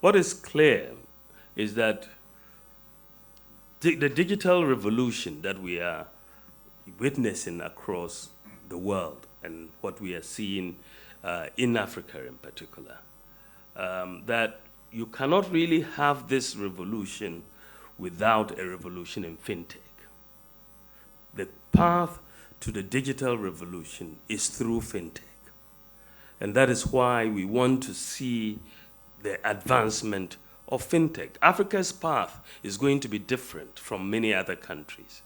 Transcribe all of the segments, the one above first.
What is clear is that the digital revolution that we are witnessing across the world and what we are seeing in Africa in particular, that you cannot really have this revolution without a revolution in fintech. The path to the digital revolution is through fintech. And that is why we want to see the advancement of fintech. Africa's path is going to be different from many other countries.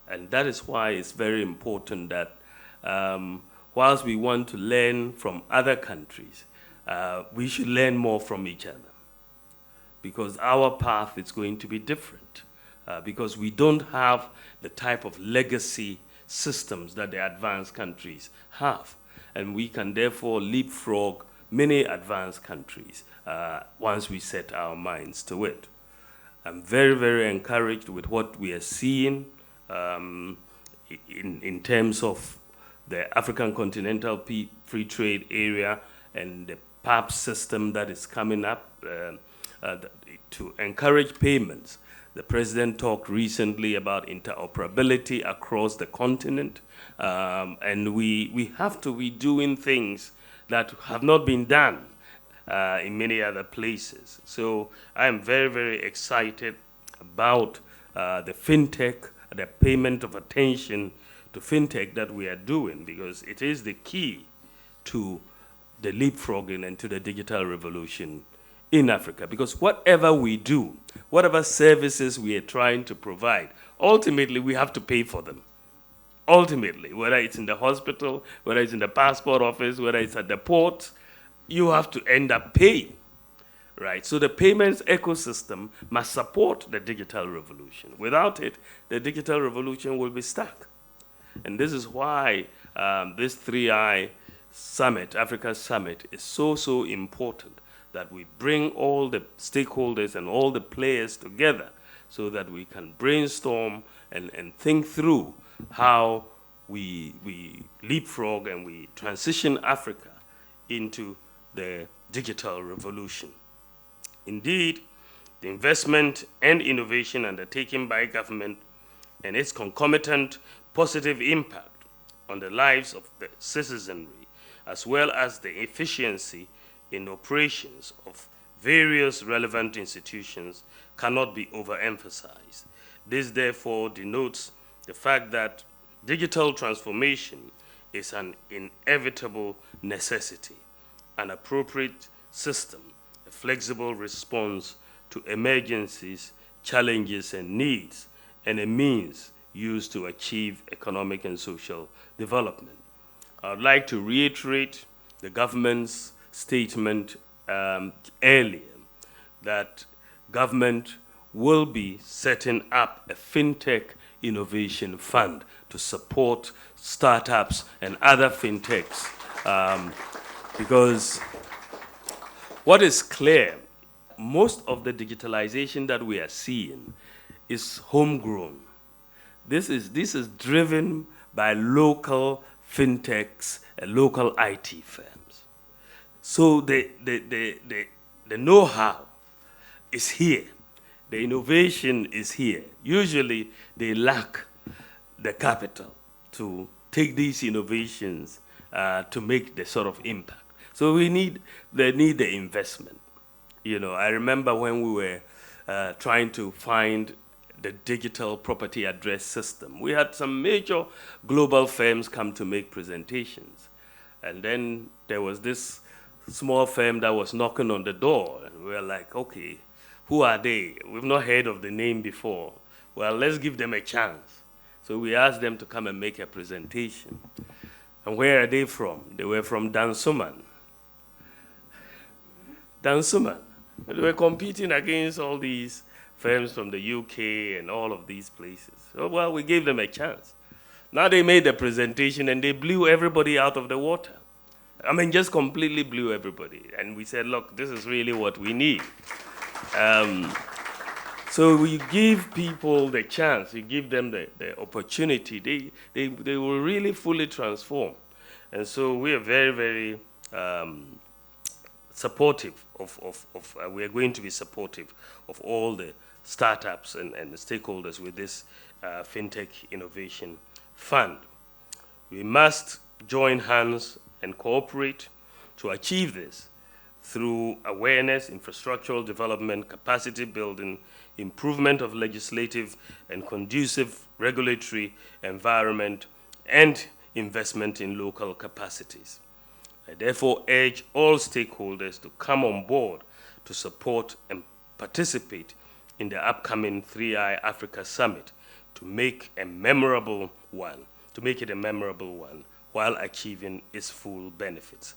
And that is why it's very important that whilst we want to learn from other countries, we should learn more from each other. Because our path is going to be different. Because we don't have the type of legacy systems that the advanced countries have. And we can therefore leapfrog many advanced countries once we set our minds to it. I'm very, very encouraged with what we are seeing in terms of the African Continental Free Trade Area and the PAP system that is coming up to encourage payments. The president talked recently about interoperability across the continent, and we have to be doing things that have not been done in many other places. So I am very, very excited about the fintech, the payment of attention to fintech that we are doing, because it is the key to the leapfrogging and to the digital revolution in Africa. Because whatever we do, whatever services we are trying to provide, ultimately we have to pay for them. Ultimately, whether it's in the hospital, whether it's in the passport office, whether it's at the port, you have to end up paying, right? So the payments ecosystem must support the digital revolution. Without it, the digital revolution will be stuck. And this is why this 3I Summit, Africa Summit, is so, so important, that we bring all the stakeholders and all the players together so that we can brainstorm and think through how we leapfrog and we transition Africa into the digital revolution. Indeed, the investment and innovation undertaken by government and its concomitant positive impact on the lives of the citizenry, as well as the efficiency in operations of various relevant institutions, cannot be overemphasized. This therefore denotes the fact that digital transformation is an inevitable necessity, an appropriate system, a flexible response to emergencies, challenges, and needs, and a means used to achieve economic and social development. I would like to reiterate the government's statement earlier that government will be setting up a fintech innovation fund to support startups and other fintechs, because what is clear, most of the digitalization that we are seeing is homegrown. This is driven by local fintechs and local IT firms. So the know-how is here. The innovation is here. Usually they lack the capital to take these innovations to make the sort of impact. So they need the investment. You know, I remember when we were trying to find the digital property address system. We had some major global firms come to make presentations. And then there was this small firm that was knocking on the door. And we were like, okay, who are they? We've not heard of the name before. Well, let's give them a chance. So we asked them to come and make a presentation. And where are they from? They were from Dansuman. Dansuman. And they were competing against all these firms from the UK and all of these places. So, well, we gave them a chance. Now they made the presentation and they blew everybody out of the water. I mean, just completely blew everybody. And we said, look, this is really what we need. So we give people the chance, you give them the opportunity, they will really fully transform. And so we are very, very supportive we are going to be supportive of all the startups and the stakeholders with this FinTech Innovation Fund. We must join hands and cooperate to achieve this through awareness, infrastructural development, capacity building, improvement of legislative and conducive regulatory environment, and investment in local capacities. I therefore urge all stakeholders to come on board to support and participate in the upcoming 3i Africa Summit to make it a memorable one while achieving its full benefits.